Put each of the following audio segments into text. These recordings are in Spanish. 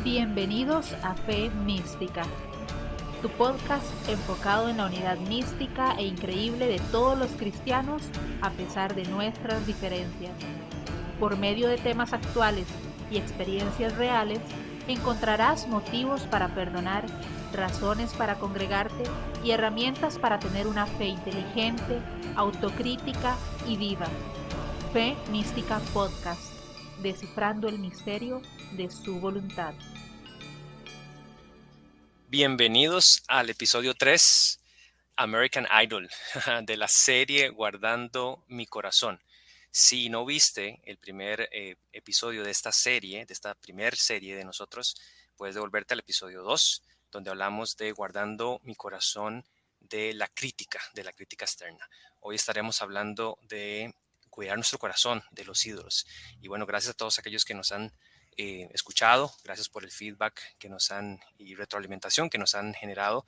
Bienvenidos a Fe Mística, tu podcast enfocado en la unidad mística e increíble de todos los cristianos a pesar de nuestras diferencias. Por medio de temas actuales y experiencias reales, encontrarás motivos para perdonar, razones para congregarte y herramientas para tener una fe inteligente, autocrítica y viva. Fe Mística Podcast, descifrando el misterio de su voluntad. Bienvenidos al episodio 3, American Idol, de la serie Guardando mi Corazón. Si no viste el primer episodio de esta serie, de esta primer serie de nosotros, puedes devolverte al episodio 2, donde hablamos de Guardando mi Corazón de la crítica externa. Hoy estaremos hablando de cuidar nuestro corazón de los ídolos. Y bueno, gracias a todos aquellos que nos han escuchado, gracias por el feedback que nos han y retroalimentación que nos han generado.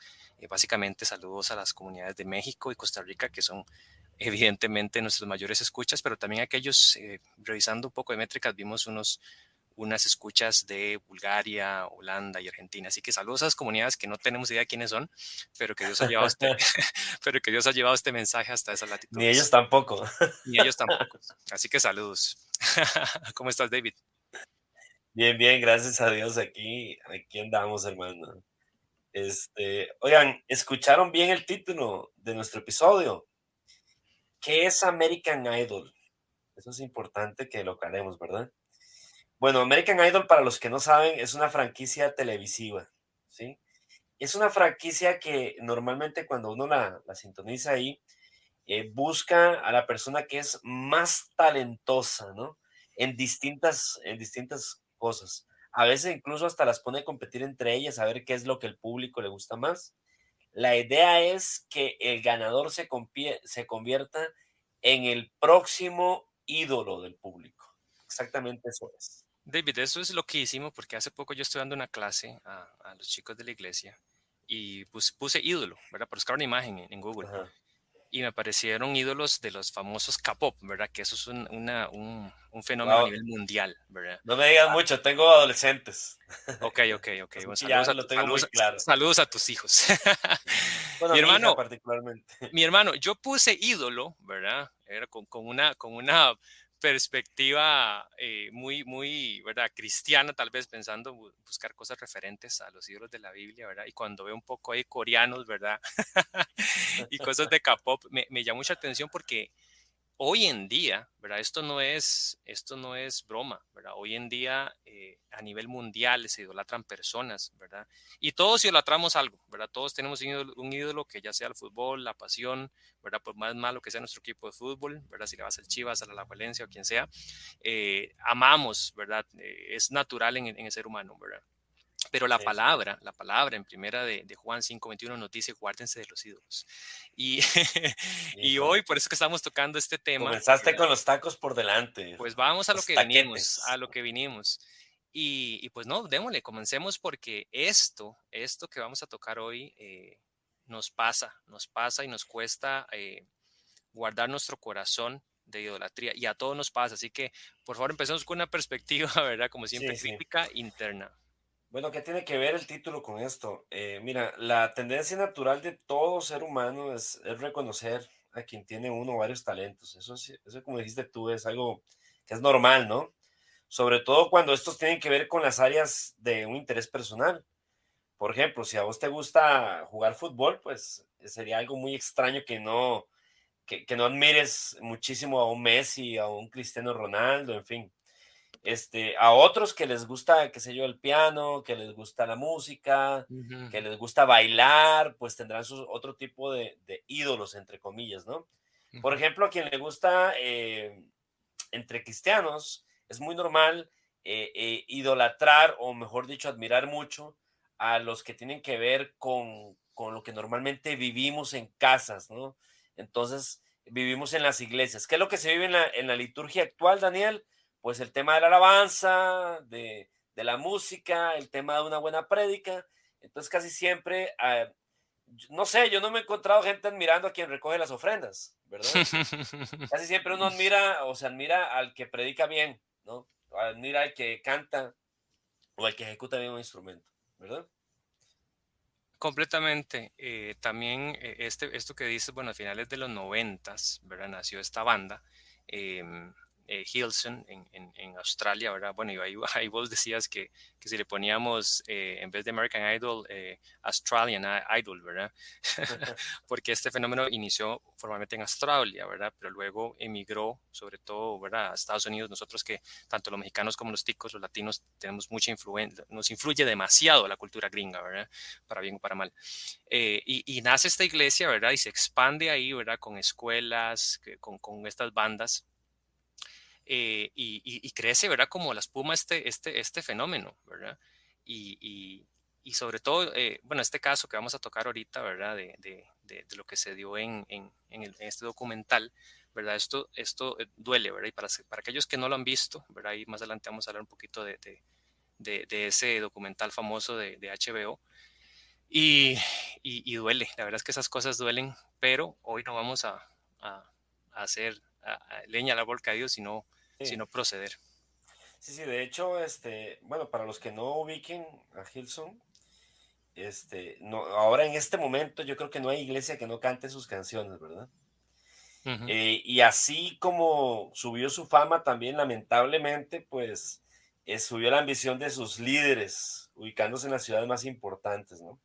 Básicamente saludos a las comunidades de México y Costa Rica, que son evidentemente nuestros mayores escuchas, pero también aquellos, revisando un poco de métricas, vimos unas escuchas de Bulgaria, Holanda y Argentina. Así que saludos a esas comunidades que no tenemos idea de quiénes son, pero que Dios ha llevado pero que Dios ha llevado este mensaje hasta esas Ni ellos latitudes. tampoco. Ni ellos tampoco. Así que saludos. ¿Cómo estás, David? Bien, bien, gracias a Dios, aquí andamos, hermano. Oigan, ¿escucharon bien el título de nuestro episodio? ¿Qué es American Idol? Eso es importante que lo aclaremos, ¿verdad? Bueno, American Idol, para los que no saben, es una franquicia televisiva, ¿sí? Es una franquicia que normalmente cuando uno la sintoniza ahí, busca a la persona que es más talentosa, ¿no? En distintas cosas. A veces incluso hasta las pone a competir entre ellas a ver qué es lo que el público le gusta más. La idea es que el ganador se convierta en el próximo ídolo del público. Exactamente eso es. David, eso es lo que hicimos porque hace poco yo estoy dando una clase a los chicos de la iglesia y puse ídolo, ¿verdad? Por buscar una imagen en Google Ajá. y me aparecieron ídolos de los famosos K-pop, ¿verdad? Que eso es un fenómeno a Wow. nivel mundial, ¿verdad? No me digas mucho, tengo adolescentes. Ok. Así Bueno, que ya lo tengo muy claro. saludos a tus hijos. Bueno, Mi mi hija hermano, particularmente. yo puse ídolo, ¿verdad? Era con una perspectiva muy, ¿verdad? Cristiana, tal vez pensando buscar cosas referentes a los ídolos de la Biblia, ¿verdad? Y cuando veo un poco ahí coreanos, ¿verdad? Y cosas de K-pop, me llama mucha atención porque hoy en día, ¿verdad? Esto no es broma, ¿verdad? Hoy en día a nivel mundial se idolatran personas, ¿verdad? Y todos idolatramos algo, ¿verdad? Todos tenemos un ídolo que ya sea el fútbol, la pasión, ¿verdad? Por más malo que sea nuestro equipo de fútbol, ¿verdad? Si le vas al Chivas, a la Valencia o quien sea, amamos, ¿verdad? Es natural en el ser humano, ¿verdad? Pero la Sí, sí. palabra en primera de Juan 5:21 nos dice, guárdense de los ídolos. Y, y Híjole. hoy, por eso que estamos tocando este tema, Comenzaste ¿verdad? con los tacos por delante, Pues vamos a lo los que venimos, taquetes. a lo que vinimos. Y pues no, démosle, comencemos porque esto que vamos a tocar hoy nos pasa y nos cuesta guardar nuestro corazón de idolatría y a todos nos pasa. Así que, por favor, empecemos con una perspectiva, ¿verdad? Como siempre, Sí, sí. crítica interna. Bueno, ¿qué tiene que ver el título con esto? Mira, la tendencia natural de todo ser humano es reconocer a quien tiene uno o varios talentos. Eso, eso, como dijiste tú, es algo que es normal, ¿no? Sobre todo cuando estos tienen que ver con las áreas de un interés personal. Por ejemplo, si a vos te gusta jugar fútbol, pues sería algo muy extraño que no admires muchísimo a un Messi, a un Cristiano Ronaldo, en fin. A otros que les gusta, qué sé yo, el piano, que les gusta la música, Ujú. que les gusta bailar, pues tendrán otro tipo de ídolos, entre comillas, ¿no? Por Ujú. ejemplo, a quien le gusta, entre cristianos, es muy normal idolatrar, o mejor dicho, admirar mucho a los que tienen que ver con lo que normalmente vivimos en casas, ¿no? Entonces, vivimos en las iglesias. ¿Qué es lo que se vive en la liturgia actual, Daniel? Pues el tema de la alabanza, de la música, el tema de una buena prédica. Entonces, casi siempre, no sé, yo no me he encontrado gente admirando a quien recoge las ofrendas, ¿verdad? Casi siempre uno admira o se admira al que predica bien, ¿no? Admira al que canta, o el que ejecuta bien un instrumento, ¿verdad? Completamente. También esto que dices, bueno, a finales de los noventas, ¿verdad? Nació esta banda, em, Hillsong, en Australia, ¿verdad? Bueno, y ahí, ahí vos decías que si le poníamos, en vez de American Idol, Australian Idol, ¿verdad? Porque este fenómeno inició formalmente en Australia, ¿verdad? Pero luego emigró, sobre todo, ¿verdad? A Estados Unidos. Nosotros que tanto los mexicanos como los ticos, los latinos, tenemos mucha influencia, nos influye demasiado la cultura gringa, ¿verdad? Para bien o para mal. Y nace esta iglesia, ¿verdad? Y se expande ahí, ¿verdad? Con escuelas, con estas bandas. Y crece, ¿verdad? Como la espuma este fenómeno, ¿verdad? Y, y, y sobre todo, bueno, este caso que vamos a tocar ahorita, ¿verdad? De lo que se dio en este documental, ¿verdad? Esto duele, ¿verdad? Y para aquellos que no lo han visto, ¿verdad? Y más adelante vamos a hablar un poquito de ese documental famoso de HBO. Y, y duele, la verdad es que esas cosas duelen, pero hoy no vamos a hacer leña al árbol caído, Sí, sino proceder. sí, sí, de hecho, bueno, para los que no ubiquen a Hillsong, no, ahora en este momento yo creo que no hay iglesia que no cante sus canciones, ¿verdad? Ujú. Y así como subió su fama, también lamentablemente, pues subió la ambición de sus líderes, ubicándose en las ciudades más importantes, ¿no?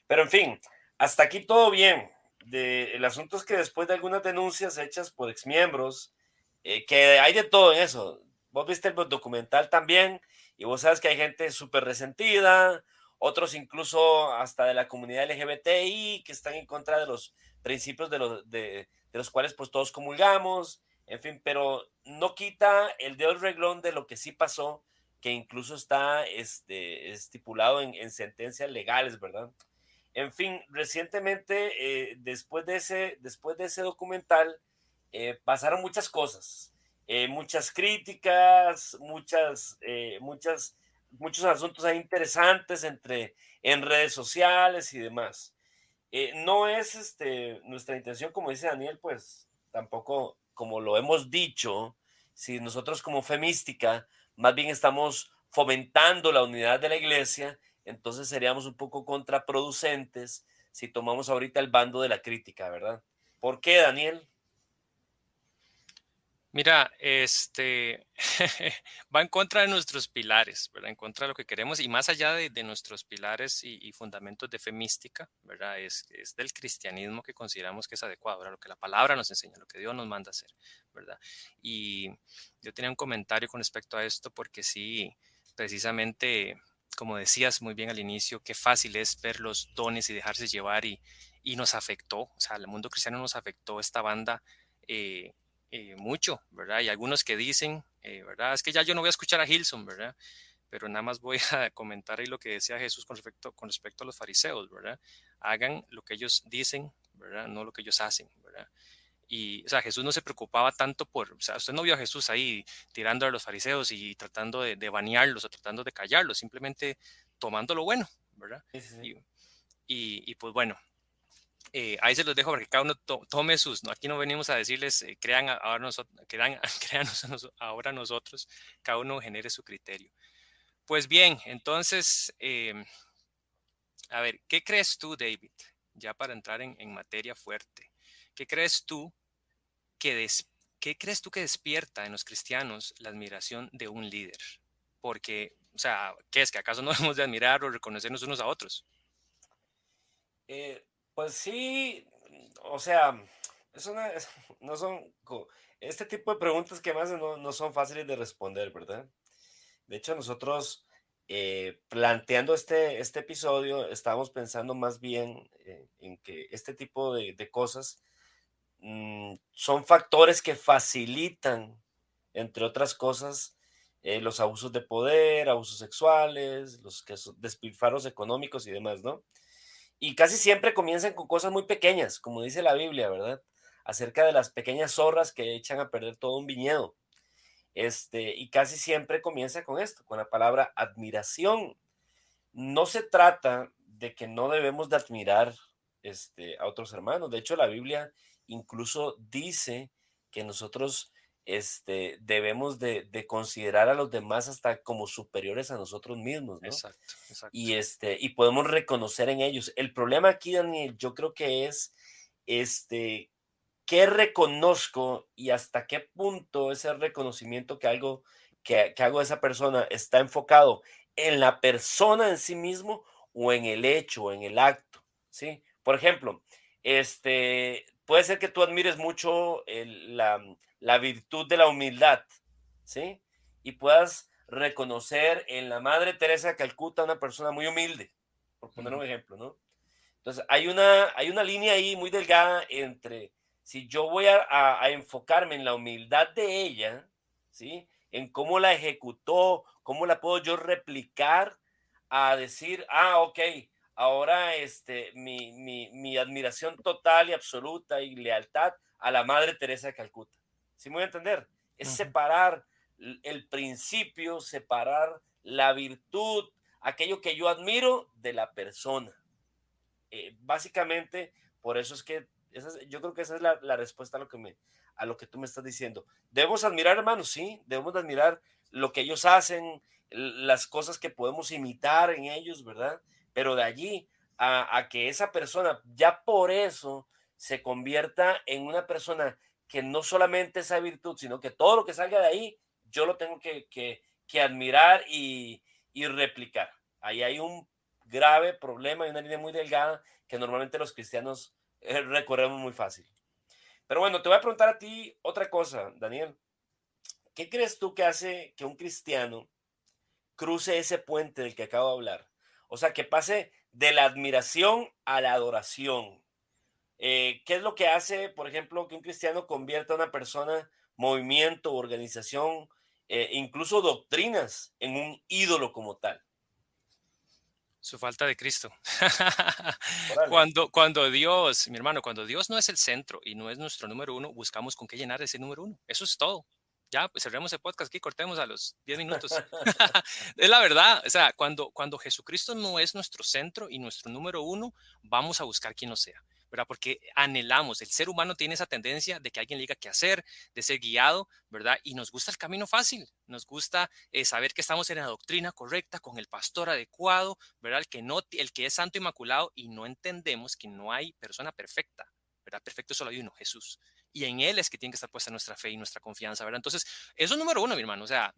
Pero en fin, hasta aquí todo bien. El asunto es que después de algunas denuncias hechas por exmiembros, que hay de todo en eso. Vos viste el documental también y vos sabes que hay gente súper resentida, otros incluso hasta de la comunidad LGBTI que están en contra de los principios de los cuales pues todos comulgamos, en fin, pero no quita el dedo del reglón de lo que sí pasó, que incluso está estipulado en sentencias legales, ¿verdad? En fin, recientemente, después de ese documental, pasaron muchas cosas, muchas críticas, muchos asuntos ahí interesantes en redes sociales y demás. No es nuestra intención, como dice Daniel, pues tampoco, como lo hemos dicho, si nosotros como Femística más bien estamos fomentando la unidad de la iglesia, entonces seríamos un poco contraproducentes si tomamos ahorita el bando de la crítica, ¿verdad? ¿Por qué, Daniel? Mira, va en contra de nuestros pilares, ¿verdad? En contra de lo que queremos y más allá de nuestros pilares y fundamentos de fe mística, ¿verdad? Es del cristianismo que consideramos que es adecuado, ¿verdad? Lo que la palabra nos enseña, lo que Dios nos manda a hacer, ¿verdad? Y yo tenía un comentario con respecto a esto porque sí, precisamente, como decías muy bien al inicio, qué fácil es ver los dones y dejarse llevar y nos afectó, o sea, el mundo cristiano nos afectó esta banda. Mucho, ¿verdad? Y algunos que dicen, ¿verdad? Es que ya yo no voy a escuchar a Hilson, ¿verdad? Pero nada más voy a comentar ahí lo que decía Jesús con respecto a los fariseos, ¿verdad? Hagan lo que ellos dicen, ¿verdad? No lo que ellos hacen, ¿verdad? Y, o sea, Jesús no se preocupaba tanto o sea, usted no vio a Jesús ahí tirando a los fariseos y tratando de banearlos o tratando de callarlos, simplemente tomando lo bueno, ¿verdad? Sí, sí, sí. Y, y pues bueno, ahí se los dejo para que cada uno tome sus, ¿no? Aquí no venimos a decirles, crean ahora nosotros, crean, créanos ahora nosotros, cada uno genere su criterio. Pues bien, entonces, a ver, ¿qué crees tú, David? Ya para entrar en materia fuerte, ¿qué crees tú que qué crees tú que despierta en los cristianos la admiración de un líder? Porque, o sea, ¿qué es que acaso no debemos de admirar o reconocernos unos a otros? Eh, pues sí, o sea, es una, no son, este tipo de preguntas que más no son fáciles de responder, ¿verdad? De hecho, nosotros planteando este episodio, estábamos pensando más bien en que este tipo de cosas son factores que facilitan, entre otras cosas, los abusos de poder, abusos sexuales, despilfarros económicos y demás, ¿no? Y casi siempre comienzan con cosas muy pequeñas, como dice la Biblia, ¿verdad? Acerca de las pequeñas zorras que echan a perder todo un viñedo. Y casi siempre comienza con esto, con la palabra admiración. No se trata de que no debemos de admirar a otros hermanos. De hecho, la Biblia incluso dice que nosotros debemos de considerar a los demás hasta como superiores a nosotros mismos, ¿no? Exacto, exacto. Y podemos reconocer en ellos. El problema aquí, Daniel, yo creo que es, este, qué reconozco y hasta qué punto ese reconocimiento que algo que hago de esa persona está enfocado en la persona en sí mismo o en el hecho, o en el acto, ¿sí? Por ejemplo, puede ser que tú admires mucho la virtud de la humildad, ¿sí? Y puedas reconocer en la Madre Teresa de Calcuta una persona muy humilde, por poner Ujú. un ejemplo, ¿no? Entonces, hay una línea ahí muy delgada entre si yo voy a enfocarme en la humildad de ella, ¿sí? En cómo la ejecutó, cómo la puedo yo replicar, a decir, ok, ahora mi admiración total y absoluta y lealtad a la Madre Teresa de Calcuta. ¿Sí me voy a entender? Es Ujú. separar el principio, separar la virtud, aquello que yo admiro de la persona. Básicamente, por eso es que yo creo que esa es la respuesta a lo que tú me estás diciendo. Debemos admirar, hermanos, sí, debemos admirar lo que ellos hacen, las cosas que podemos imitar en ellos, ¿verdad? Pero de allí a que esa persona ya por eso se convierta en una persona que no solamente esa virtud, sino que todo lo que salga de ahí, yo lo tengo que admirar y replicar. Ahí hay un grave problema y una línea muy delgada que normalmente los cristianos recorremos muy fácil. Pero bueno, te voy a preguntar a ti otra cosa, Daniel. ¿Qué crees tú que hace que un cristiano cruce ese puente del que acabo de hablar? O sea, que pase de la admiración a la adoración. ¿Qué es lo que hace, por ejemplo, que un cristiano convierta a una persona, movimiento, organización, incluso doctrinas, en un ídolo como tal? Su falta de Cristo. Órale. Cuando Dios, mi hermano, cuando Dios no es el centro y no es nuestro número uno, buscamos con qué llenar ese número uno. Eso es todo. Ya, pues cerremos el podcast aquí, cortemos a los 10 minutos. Es la verdad, o sea, cuando Jesucristo no es nuestro centro y nuestro número uno, vamos a buscar quien lo sea, ¿verdad? Porque anhelamos, el ser humano tiene esa tendencia de que alguien le diga qué hacer, de ser guiado, ¿verdad? Y nos gusta el camino fácil, nos gusta saber que estamos en la doctrina correcta, con el pastor adecuado, ¿verdad? El que es santo inmaculado y no entendemos que no hay persona perfecta, ¿verdad? Perfecto solo hay uno, Jesús. Y en Él es que tiene que estar puesta nuestra fe y nuestra confianza, ¿verdad? Entonces, eso es número uno, mi hermano. O sea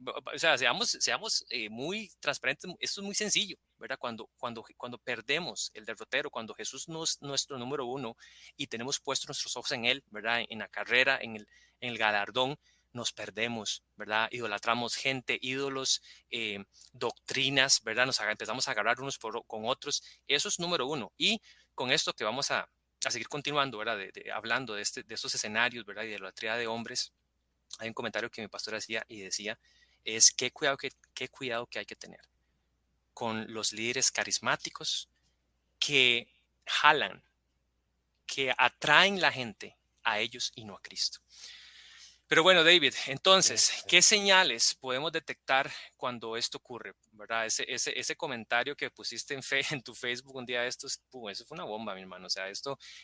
seamos muy transparentes. Esto es muy sencillo, ¿verdad? Cuando perdemos el derrotero, cuando Jesús no es nuestro número uno y tenemos puestos nuestros ojos en Él, ¿verdad? En la carrera, en el galardón, nos perdemos, ¿verdad? Idolatramos gente, ídolos, doctrinas, ¿verdad? Empezamos a agarrar unos con otros. Eso es número uno. Y con esto que vamos a seguir continuando, ¿verdad? Hablando de estos escenarios, ¿verdad? Y de la triada de hombres, hay un comentario que mi pastor hacía y decía, es qué cuidado que hay que tener con los líderes carismáticos que jalan, que atraen la gente a ellos y no a Cristo. Pero bueno, David, Sí, entonces, sí, sí. ¿qué señales podemos detectar cuando esto ocurre? ¿Verdad? Ese comentario que pusiste en tu Facebook un día de estos, eso fue una bomba, mi hermano. O sea,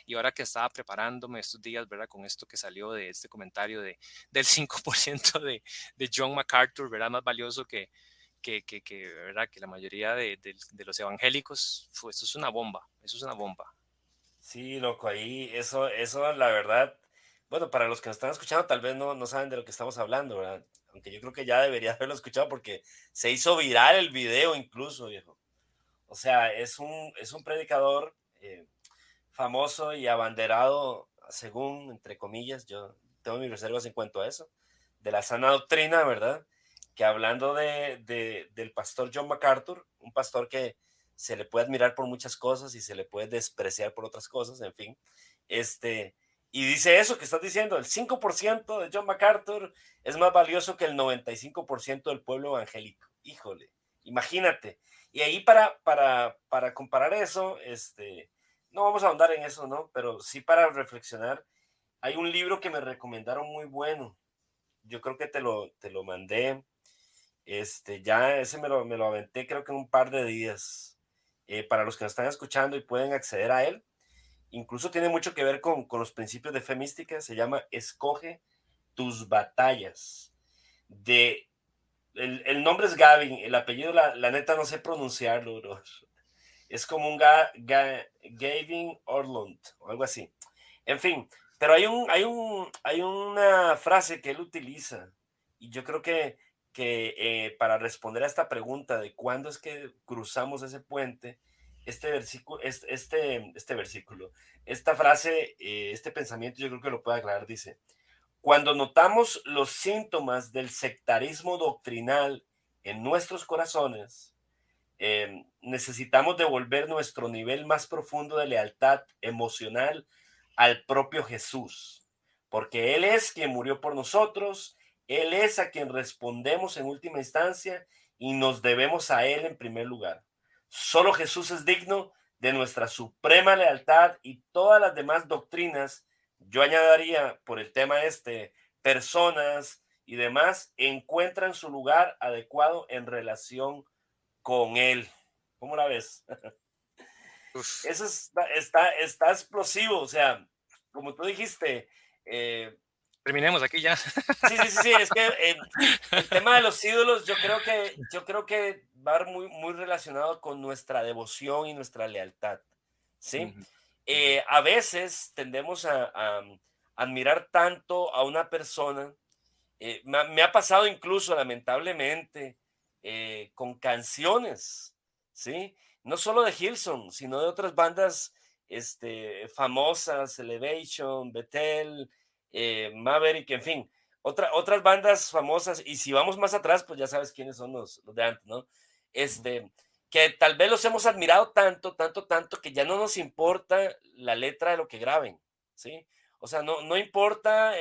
y ahora que estaba preparándome estos días, ¿verdad? Con esto que salió de este comentario del 5% de John MacArthur, ¿verdad? Más valioso ¿verdad? Que la mayoría de los evangélicos, eso es una bomba, eso es una bomba. Sí, loco, ahí eso la verdad, bueno, para los que nos están escuchando tal vez no saben de lo que estamos hablando, ¿verdad? Aunque yo creo que ya debería haberlo escuchado porque se hizo viral el video incluso, viejo. O sea, es un predicador famoso y abanderado, según, entre comillas, yo tengo mis reservas en cuanto a eso, de la sana doctrina, ¿verdad? Que hablando del pastor John MacArthur, un pastor que se le puede admirar por muchas cosas y se le puede despreciar por otras cosas, en fin, y dice eso que estás diciendo, el 5% de John MacArthur es más valioso que el 95% del pueblo evangélico. Híjole, imagínate. Y ahí para comparar eso, no vamos a ahondar en eso, ¿no? Pero sí para reflexionar, hay un libro que me recomendaron muy bueno. Yo creo que te lo mandé. Ya ese me lo aventé creo que en un par de días. Para los que nos están escuchando y pueden acceder a él. Incluso tiene mucho que ver con los principios de fe mística. Se llama Escoge tus batallas. El nombre es Gavin, el apellido la neta no sé pronunciarlo, bro. Es como un Gavin Orlund o algo así. En fin, pero hay una frase que él utiliza y yo creo que para responder a esta pregunta de cuándo es que cruzamos ese puente, este versículo, esta frase, este pensamiento, yo creo que lo puede aclarar. Dice: cuando notamos los síntomas del sectarismo doctrinal en nuestros corazones, necesitamos devolver nuestro nivel más profundo de lealtad emocional al propio Jesús, porque Él es quien murió por nosotros, Él es a quien respondemos en última instancia y nos debemos a Él en primer lugar. Solo Jesús es digno de nuestra suprema lealtad y todas las demás doctrinas, yo añadiría por el tema personas y demás, encuentran su lugar adecuado en relación con Él. ¿Cómo la ves? Uf, Eso está explosivo, o sea, como tú dijiste, terminemos aquí ya. sí, sí, sí, sí, es que el tema de los ídolos, yo creo que va a ir muy, muy relacionado con nuestra devoción y nuestra lealtad, ¿sí? Ujú, ujú. A veces tendemos a admirar tanto a una persona. Me ha pasado incluso, lamentablemente, con canciones, ¿sí? No solo de Hillsong, sino de otras bandas famosas, Elevation, Bethel, Maverick, en fin, otras bandas famosas. Y si vamos más atrás, pues ya sabes quiénes son los de antes, ¿no? Que tal vez los hemos admirado tanto, tanto, tanto, que ya no nos importa la letra de lo que graben, ¿sí? O sea, no importa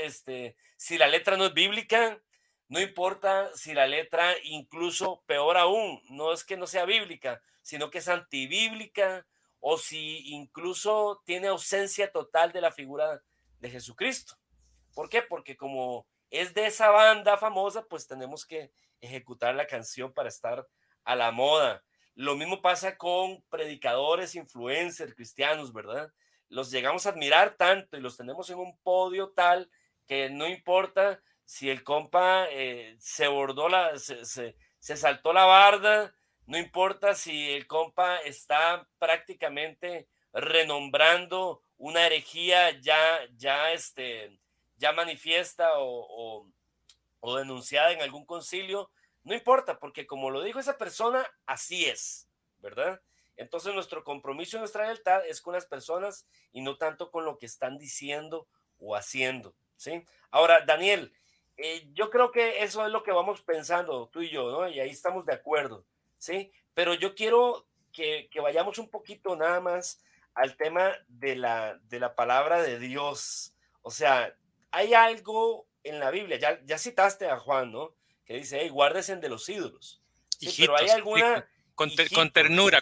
si la letra no es bíblica, no importa si la letra, incluso peor aún, no es que no sea bíblica, sino que es antibíblica, o si incluso tiene ausencia total de la figura de Jesucristo. ¿Por qué? Porque como es de esa banda famosa, pues tenemos que ejecutar la canción para estar a la moda. Lo mismo pasa con predicadores, influencers, cristianos, ¿verdad? Los llegamos a admirar tanto y los tenemos en un podio tal que no importa si el compa se saltó la barda, no importa si el compa está prácticamente renombrando una herejía ya manifiesta o denunciada en algún concilio, no importa, porque como lo dijo esa persona, así es, ¿verdad? Entonces nuestro compromiso y nuestra lealtad es con las personas y no tanto con lo que están diciendo o haciendo, ¿sí? Ahora, Daniel, yo creo que eso es lo que vamos pensando tú y yo, ¿no? Y ahí estamos de acuerdo, ¿sí? Pero yo quiero que vayamos un poquito nada más al tema de la palabra de Dios. O sea, hay algo en la Biblia, ya citaste a Juan, ¿no? Que dice: hey, guárdesen de los ídolos. Sí, pero hay Hijitos, sí, alguna, hijitos.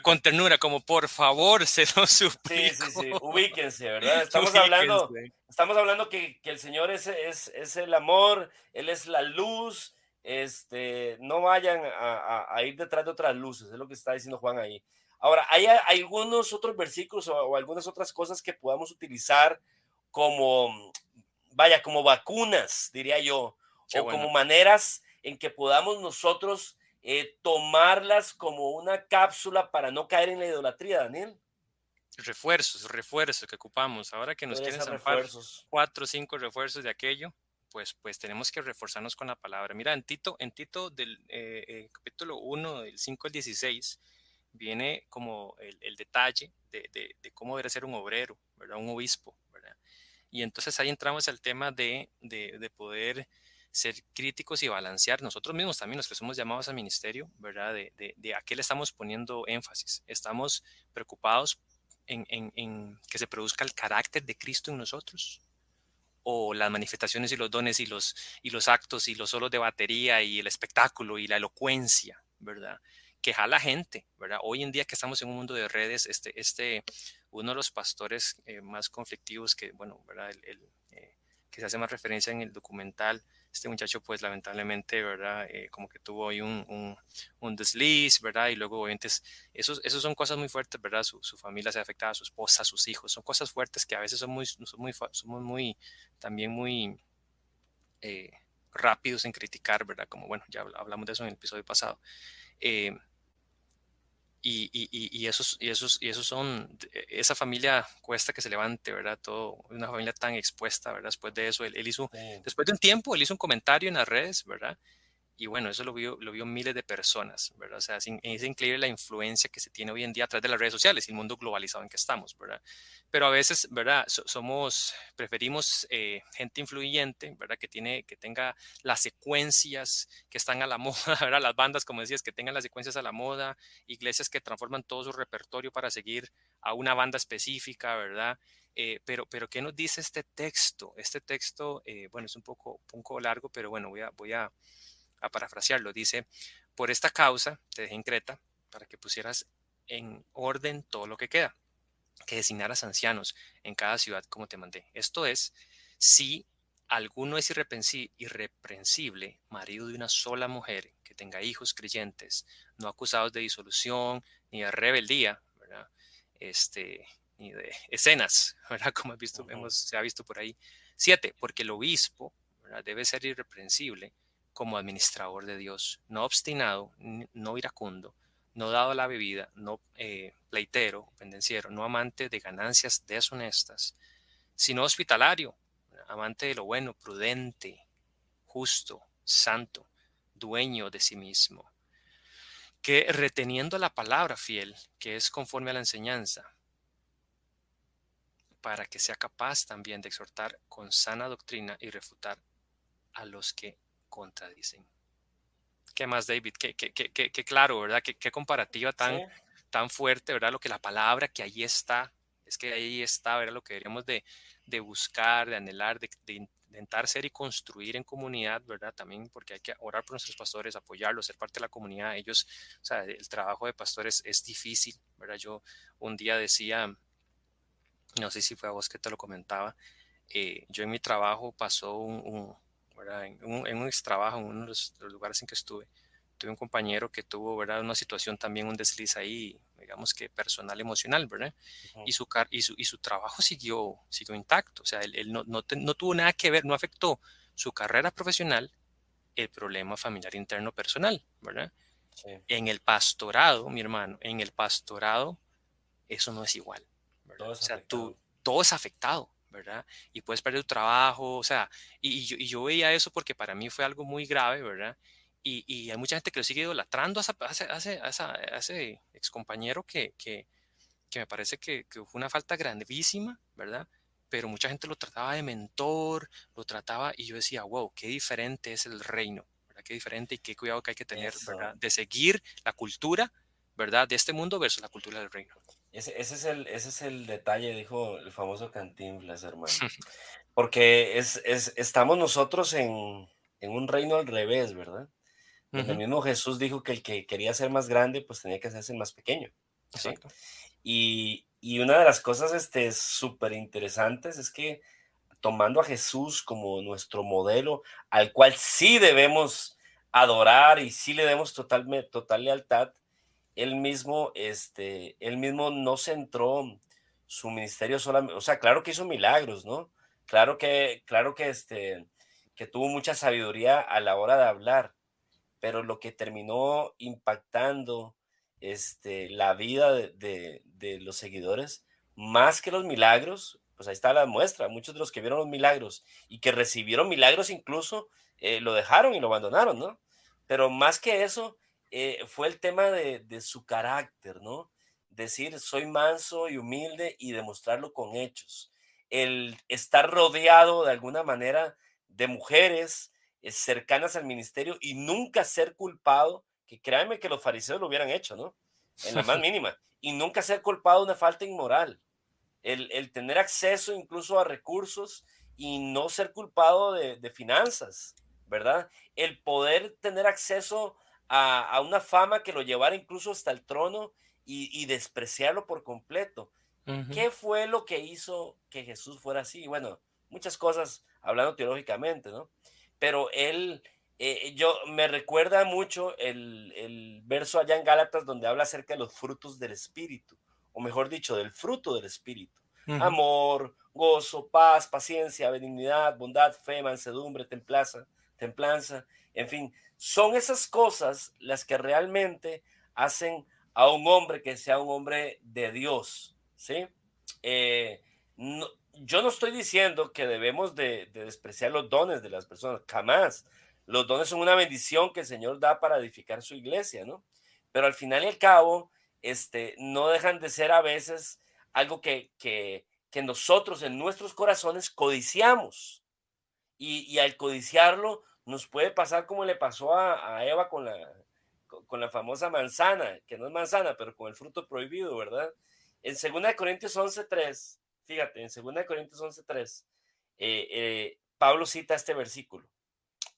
con ternura, como por favor, se lo Sí, sí, suplico. sí, ubíquense, ¿verdad? Ubíquense. Estamos hablando que el Señor es el amor, Él es la luz. No vayan a ir detrás de otras luces, es lo que está diciendo Juan ahí. Ahora, hay algunos otros versículos o algunas otras cosas que podamos utilizar como, vaya, como vacunas, diría yo, Qué o bueno. como maneras en que podamos nosotros tomarlas como una cápsula para no caer en la idolatría, Daniel. Refuerzos que ocupamos. Ahora que nos Podría quieren ser zampar refuerzos. 4 o 5 refuerzos de aquello, pues tenemos que reforzarnos con la palabra. Mira, en Tito del capítulo 1, del 5 al 16, viene como el detalle de cómo debe ser un obrero, ¿verdad? Un obispo, ¿verdad? Y entonces ahí entramos al tema de poder ser críticos y balancear nosotros mismos también, los que somos llamados al ministerio, ¿verdad? De a qué le estamos poniendo énfasis. Estamos preocupados en que se produzca el carácter de Cristo en nosotros, o las manifestaciones y los dones y los actos y los solos de batería y el espectáculo y la elocuencia, ¿verdad? Que jala gente, ¿verdad? Hoy en día que estamos en un mundo de redes, uno de los pastores más conflictivos que, bueno, ¿verdad? Que se hace más referencia en el documental, este muchacho pues lamentablemente, ¿verdad? Como que tuvo ahí un desliz, ¿verdad? Y luego obviamente esos son cosas muy fuertes, ¿verdad? Su familia se ha afectado, su esposa, sus hijos, son cosas fuertes que a veces somos muy también muy eh, rápidos en criticar, ¿verdad? Como, bueno, ya hablamos de eso en el episodio pasado. Eh, y esos son, esa familia cuesta que se levante, ¿verdad? Todo, una familia tan expuesta, ¿verdad? Después de eso, él hizo, Sí, después de un tiempo, él hizo un comentario en las redes, ¿verdad? Y bueno, eso lo vio miles de personas, ¿verdad? O sea, es increíble la influencia que se tiene hoy en día a través de las redes sociales y el mundo globalizado en que estamos, ¿verdad? Pero a veces, ¿verdad? Preferimos gente influyente, ¿verdad? Que tenga las secuencias que están a la moda, ¿verdad? Las bandas, como decías, que tengan las secuencias a la moda, iglesias que transforman todo su repertorio para seguir a una banda específica, ¿verdad? Pero ¿qué nos dice este texto? Este texto, bueno, es un poco largo, pero bueno, voy a parafrasearlo, dice, por esta causa te dejé en Creta para que pusieras en orden todo lo que queda, que designaras ancianos en cada ciudad como te mandé. Esto es, si alguno es irreprensible, marido de una sola mujer, que tenga hijos creyentes, no acusados de disolución ni de rebeldía, ¿verdad? Ni de escenas, ¿verdad? Como ujú, se ha visto por ahí. 7, porque el obispo, ¿verdad? Debe ser irreprensible como administrador de Dios, no obstinado, no iracundo, no dado a la bebida, no pleitero, pendenciero, no amante de ganancias deshonestas, sino hospitalario, amante de lo bueno, prudente, justo, santo, dueño de sí mismo, que reteniendo la palabra fiel, que es conforme a la enseñanza, para que sea capaz también de exhortar con sana doctrina y refutar a los que contradicen. ¿Qué más, David? Qué claro, ¿verdad? Qué comparativa sí, tan fuerte, ¿verdad? Lo que la palabra que ahí está, es que ahí está, ¿verdad? Lo que deberíamos de buscar, de anhelar, de intentar ser y construir en comunidad, ¿verdad? También porque hay que orar por nuestros pastores, apoyarlos, ser parte de la comunidad. Ellos, o sea, el trabajo de pastores es difícil, ¿verdad? Yo un día decía, no sé si fue a vos que te lo comentaba, yo en mi trabajo pasó ¿verdad? En un ex trabajo, en uno de los lugares en que estuve, tuve un compañero que tuvo, ¿verdad? Una situación también, un desliz ahí, digamos que personal, emocional, ¿verdad? ujú. Y su trabajo siguió intacto, o sea, él no tuvo nada que ver, no afectó su carrera profesional, el problema familiar interno personal, ¿verdad? Sí, En el pastorado, mi hermano, en el pastorado eso no es igual, ¿verdad? todo O es sea, afectado. todo es afectado, ¿verdad? Y puedes perder tu trabajo, o sea, y yo veía eso porque para mí fue algo muy grave, ¿verdad? Y hay mucha gente que lo sigue idolatrando a ese excompañero que me parece que fue una falta gravísima, ¿verdad? Pero mucha gente lo trataba de mentor, lo trataba, y yo decía, wow, qué diferente es el reino, ¿verdad? Qué diferente y qué cuidado que hay que tener, Eso. ¿verdad? De seguir la cultura, ¿verdad? De este mundo versus la cultura del reino. Ese es el detalle, dijo el famoso Cantinflas, hermano. Porque estamos nosotros en un reino al revés, ¿verdad? Donde el Ujú, mismo Jesús dijo que el que quería ser más grande, pues tenía que hacerse el más pequeño, ¿sí? exacto. Y una de las cosas súper interesantes es que tomando a Jesús como nuestro modelo, al cual sí debemos adorar y sí le debemos total lealtad, él mismo no centró su ministerio solamente, o sea, claro que hizo milagros, ¿no? Claro que tuvo mucha sabiduría a la hora de hablar, pero lo que terminó impactando la vida de los seguidores, más que los milagros, pues ahí está la muestra. Muchos de los que vieron los milagros y que recibieron milagros incluso, lo dejaron y lo abandonaron, ¿no? Pero más que eso, fue el tema de su carácter, ¿no? Decir, soy manso y humilde y demostrarlo con hechos. El estar rodeado de alguna manera de mujeres, cercanas al ministerio y nunca ser culpado, que créanme que los fariseos lo hubieran hecho, ¿no? En la más mínima. Y nunca ser culpado de una falta inmoral. El tener acceso incluso a recursos y no ser culpado de finanzas, ¿verdad? El poder tener acceso a una fama que lo llevara incluso hasta el trono y despreciarlo por completo. Ujú. ¿Qué fue lo que hizo que Jesús fuera así? Bueno, muchas cosas hablando teológicamente, ¿no? Pero yo me recuerda mucho el verso allá en Gálatas donde habla acerca de los frutos del Espíritu, o mejor dicho, del fruto del Espíritu. Ujú. amor, gozo, paz, paciencia, benignidad, bondad, fe, mansedumbre, templanza, en fin, son esas cosas las que realmente hacen a un hombre que sea un hombre de Dios, ¿sí? Eh, yo no estoy diciendo que debemos de despreciar los dones de las personas, jamás. Los dones son una bendición que el Señor da para edificar su iglesia, ¿no? Pero al final y al cabo, no dejan de ser a veces algo que nosotros en nuestros corazones codiciamos. Y al codiciarlo, nos puede pasar como le pasó a Eva con la famosa manzana, que no es manzana, pero con el fruto prohibido, ¿verdad? En 2 Corintios 11:3, fíjate, en 2 Corintios 11:3, Pablo cita este versículo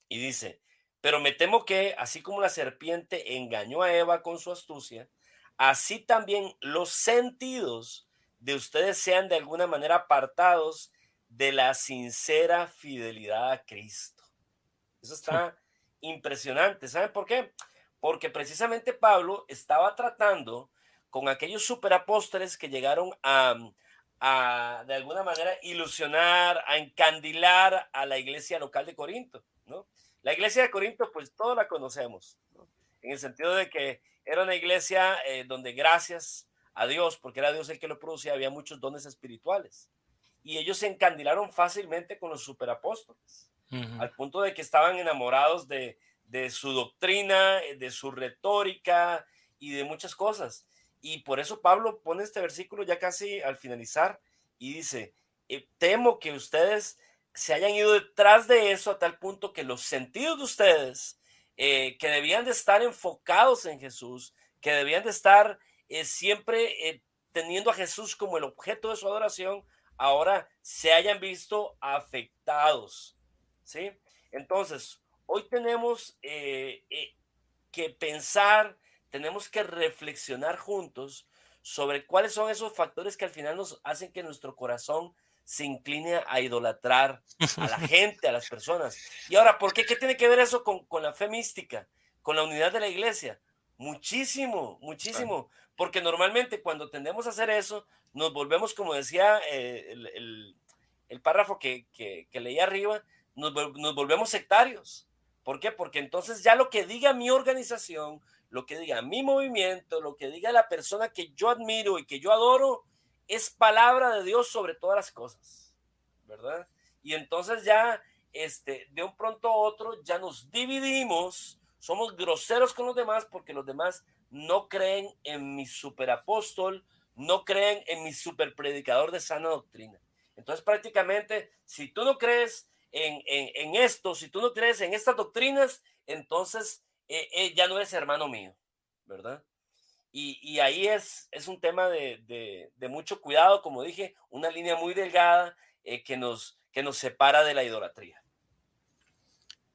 y dice, pero me temo que, así como la serpiente engañó a Eva con su astucia, así también los sentidos de ustedes sean de alguna manera apartados de la sincera fidelidad a Cristo. Eso está impresionante. ¿Saben por qué? Porque precisamente Pablo estaba tratando con aquellos superapóstoles que llegaron a de alguna manera ilusionar, a encandilar a la iglesia local de Corinto, ¿no? La iglesia de Corinto, pues todos la conocemos, ¿no? En el sentido de que era una iglesia donde gracias a Dios, porque era Dios el que lo producía, había muchos dones espirituales. Y ellos se encandilaron fácilmente con los superapóstoles, Ujú. al punto de que estaban enamorados de su doctrina, de su retórica y de muchas cosas. Y por eso Pablo pone este versículo ya casi al finalizar y dice, temo que ustedes se hayan ido detrás de eso a tal punto que los sentidos de ustedes, que debían de estar enfocados en Jesús, que debían de estar siempre teniendo a Jesús como el objeto de su adoración, ahora se hayan visto afectados, ¿sí? Entonces, hoy tenemos que pensar, tenemos que reflexionar juntos sobre cuáles son esos factores que al final nos hacen que nuestro corazón se incline a idolatrar a la gente, a las personas. Y ahora, ¿por qué? ¿Qué tiene que ver eso con la fe mística, con la unidad de la iglesia? Muchísimo, Claro. muchísimo, porque normalmente cuando tendemos a hacer eso, nos volvemos, como decía el párrafo que leí arriba, nos volvemos sectarios. ¿Por qué? Porque entonces ya lo que diga mi organización, lo que diga mi movimiento, lo que diga la persona que yo admiro y que yo adoro, es palabra de Dios sobre todas las cosas, ¿verdad? Y entonces ya, de un pronto a otro, ya nos dividimos, somos groseros con los demás porque los demás no creen en mi superapóstol, no creen en mi superpredicador de sana doctrina. Entonces prácticamente, si tú no crees en esto, si tú no crees en estas doctrinas, entonces ya no eres hermano mío, ¿verdad? Y ahí es un tema de mucho cuidado, como dije, una línea muy delgada que nos separa de la idolatría.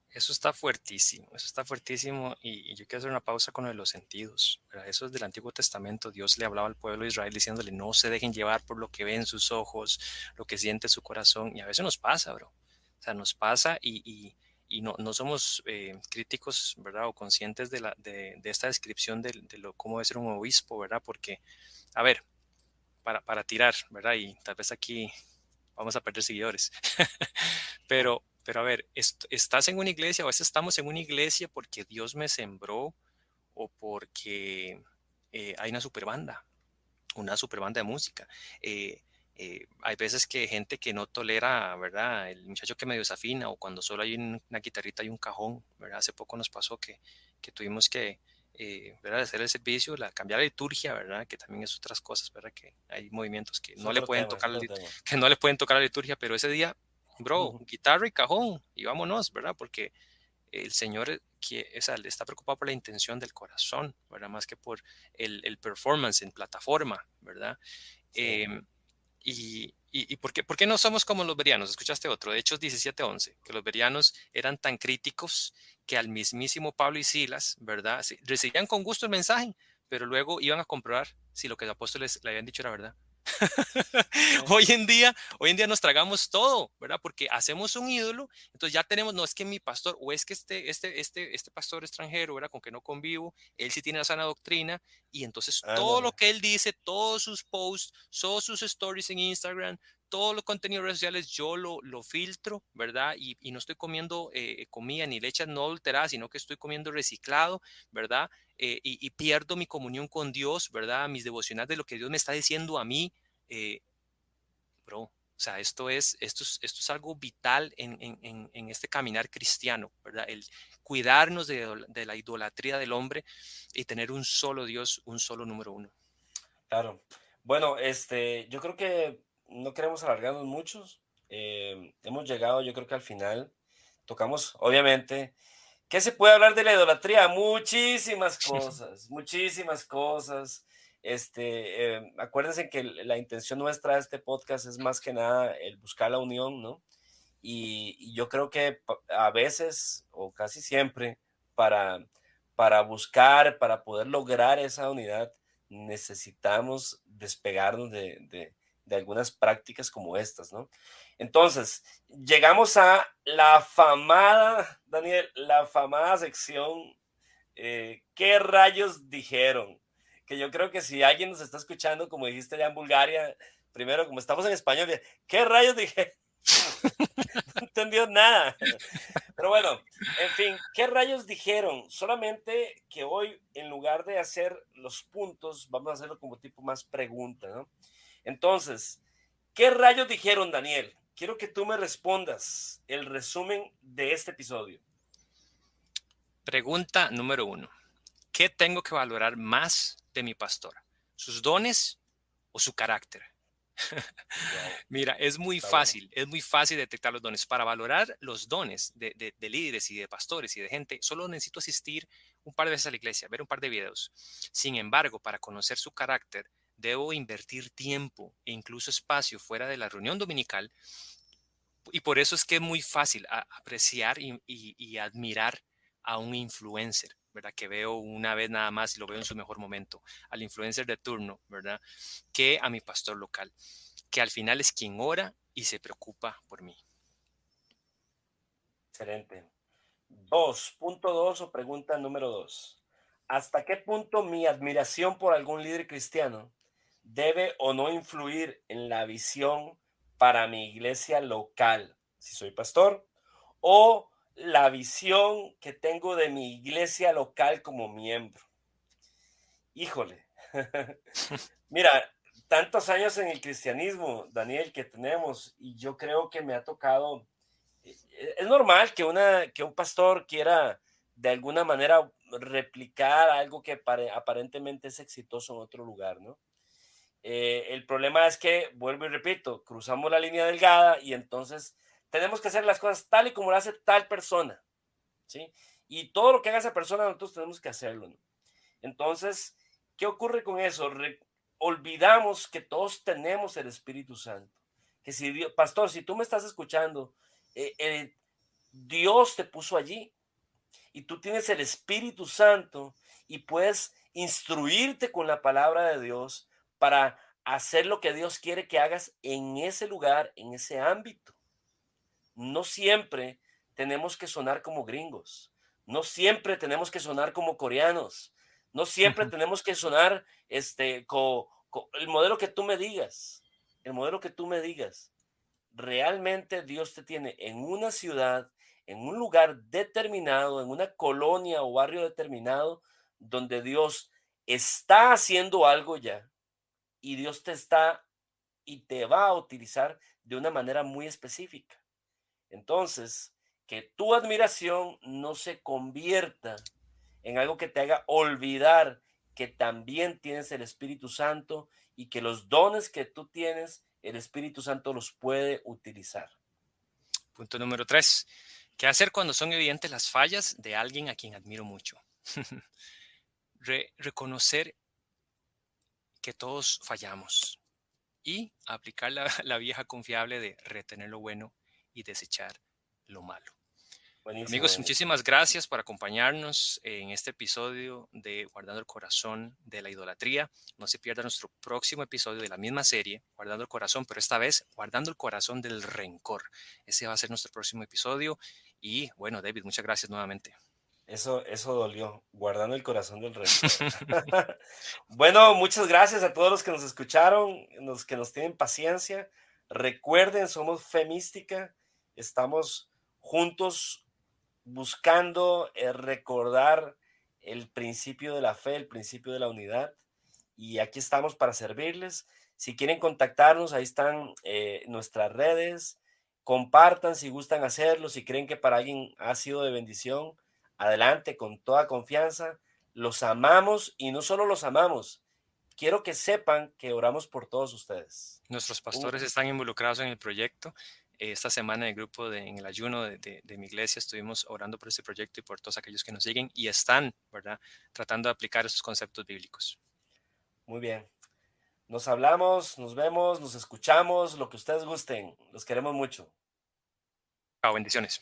Eso está fuertísimo y yo quiero hacer una pausa con lo de los sentidos, ¿verdad? Eso es del Antiguo Testamento, Dios le hablaba al pueblo de Israel diciéndole no se dejen llevar por lo que ven sus ojos, lo que siente su corazón y a veces nos pasa, bro, o sea, nos pasa y no somos críticos, ¿verdad? O conscientes de esta descripción de lo, cómo debe ser un obispo, ¿verdad? Porque, a ver, para tirar, ¿verdad? Y tal vez aquí vamos a perder seguidores. Pero a ver, ¿estás en una iglesia o a veces estamos en una iglesia porque Dios me sembró o porque hay una super banda de música? Hay veces que gente que no tolera, ¿verdad? El muchacho que medio desafina o cuando solo hay una guitarrita y un cajón, ¿verdad? Hace poco nos pasó que tuvimos que, ¿verdad? Hacer el servicio, cambiar la liturgia, ¿verdad? Que también es otras cosas, ¿verdad? Que hay movimientos que Es no le otro pueden tema, es tocar otro tema. que no le pueden tocar la liturgia, pero ese día, bro, guitarra y cajón y vámonos, ¿verdad? Porque el Señor o sea, está preocupado por la intención del corazón, ¿verdad? Más que por el performance en plataforma, ¿verdad? Sí. Eh, y por qué no somos como los bereanos? Escuchaste otro, de Hechos 17:11, que los bereanos eran tan críticos que al mismísimo Pablo y Silas, ¿verdad? Sí, recibían con gusto el mensaje, pero luego iban a comprobar si lo que los apóstoles le habían dicho era verdad. Hoy en día nos tragamos todo, ¿verdad? Porque hacemos un ídolo, entonces ya tenemos, no es que mi pastor, o es que este pastor extranjero, ¿verdad? Con que no convivo, él sí tiene la sana doctrina, y entonces todo lo Ándale. que él dice, todos sus posts, todos sus stories en Instagram, todos los contenidos redes sociales, yo lo filtro, ¿verdad? Y no estoy comiendo comida ni leche no adulterada, sino que estoy comiendo reciclado, ¿verdad? Y pierdo mi comunión con Dios, ¿verdad? Mis devocionales de lo que Dios me está diciendo a mí, eh, bro. O sea, esto es algo vital en este caminar cristiano, ¿verdad? El cuidarnos de la idolatría del hombre y tener un solo Dios, un solo número uno. Claro. Bueno, yo creo que no queremos alargarnos muchos. Hemos llegado, yo creo que al final tocamos, obviamente, ¿qué se puede hablar de la idolatría? Muchísimas cosas, muchísimas cosas. Acuérdense que la intención nuestra de este podcast es más que nada el buscar la unión, ¿no? Y yo creo que a veces, o casi siempre, para, para buscar, para poder lograr esa unidad, necesitamos despegarnos de algunas prácticas como estas, ¿no? Entonces, llegamos a la afamada, Daniel, la afamada sección, ¿qué rayos dijeron? Que yo creo que si alguien nos está escuchando, como dijiste allá en Bulgaria, primero, como estamos en español, ¿qué rayos dijeron? No entendió nada. Pero bueno, en fin, ¿qué rayos dijeron? Solamente que hoy, en lugar de hacer los puntos, vamos a hacerlo como tipo más pregunta, ¿no? Entonces, ¿qué rayos dijeron, Daniel? Quiero que tú me respondas el resumen de este episodio. Pregunta número uno. ¿Qué tengo que valorar más de mi pastor? ¿Sus dones o su carácter? Wow, Mira, está bueno. es muy fácil detectar los dones. Para valorar los dones de líderes y de pastores y de gente, solo necesito asistir un par de veces a la iglesia, ver un par de videos. Sin embargo, para conocer su carácter, debo invertir tiempo e incluso espacio fuera de la reunión dominical, y por eso es que es muy fácil apreciar y admirar a un influencer, ¿verdad? Que veo una vez nada más y lo veo en su mejor momento, al influencer de turno, ¿verdad? Que a mi pastor local, que al final es quien ora y se preocupa por mí. Excelente. 2.2 o pregunta número 2. ¿Hasta qué punto mi admiración por algún líder cristiano debe o no influir en la visión para mi iglesia local, si soy pastor, o la visión que tengo de mi iglesia local como miembro? Híjole, mira, tantos años en el cristianismo, Daniel, que tenemos, y yo creo que me ha tocado, es normal que, que un pastor quiera de alguna manera replicar algo que aparentemente es exitoso en otro lugar, ¿no? El problema es que, vuelvo y repito, cruzamos la línea delgada y entonces tenemos que hacer las cosas tal y como lo hace tal persona, ¿sí? Y todo lo que haga esa persona, nosotros tenemos que hacerlo, ¿no? Entonces, ¿qué ocurre con eso? Olvidamos que todos tenemos el Espíritu Santo. Que si Dios, pastor, si tú me estás escuchando, Dios te puso allí y tú tienes el Espíritu Santo y puedes instruirte con la palabra de Dios para hacer lo que Dios quiere que hagas en ese lugar, en ese ámbito. No siempre tenemos que sonar como gringos, no siempre tenemos que sonar como coreanos, no siempre tenemos que sonar el modelo que tú me digas, el modelo que tú me digas. Realmente Dios te tiene en una ciudad, en un lugar determinado, en una colonia o barrio determinado, donde Dios está haciendo algo ya y Dios te está y te va a utilizar de una manera muy específica. Entonces, que tu admiración no se convierta en algo que te haga olvidar que también tienes el Espíritu Santo y que los dones que tú tienes, el Espíritu Santo los puede utilizar. Punto número 3. ¿Qué hacer cuando son evidentes las fallas de alguien a quien admiro mucho? Reconocer que todos fallamos y aplicar la vieja confiable de retener lo bueno y desechar lo malo. Buenísimo, Amigos, buenísimo. muchísimas gracias por acompañarnos en este episodio de Guardando el Corazón de la Idolatría. No se pierda nuestro próximo episodio de la misma serie, Guardando el Corazón, pero esta vez Guardando el Corazón del Rencor. Ese va a ser nuestro próximo episodio. Y bueno, David, muchas gracias nuevamente. Eso dolió, guardando el corazón del rencor. Bueno, muchas gracias a todos los que nos escucharon, los que nos tienen paciencia. Recuerden, somos Fe Mística, estamos juntos buscando recordar el principio de la fe, el principio de la unidad. Y aquí estamos para servirles. Si quieren contactarnos, ahí están nuestras redes. Compartan si gustan hacerlo, si creen que para alguien ha sido de bendición. Adelante, con toda confianza. Los amamos y no solo los amamos. Quiero que sepan que oramos por todos ustedes. Nuestros pastores están involucrados en el proyecto. Esta semana en el grupo en el ayuno de mi iglesia estuvimos orando por este proyecto y por todos aquellos que nos siguen y están, ¿verdad?, tratando de aplicar esos conceptos bíblicos. Muy bien. Nos hablamos, nos vemos, nos escuchamos, lo que ustedes gusten. Los queremos mucho. Chao, bendiciones.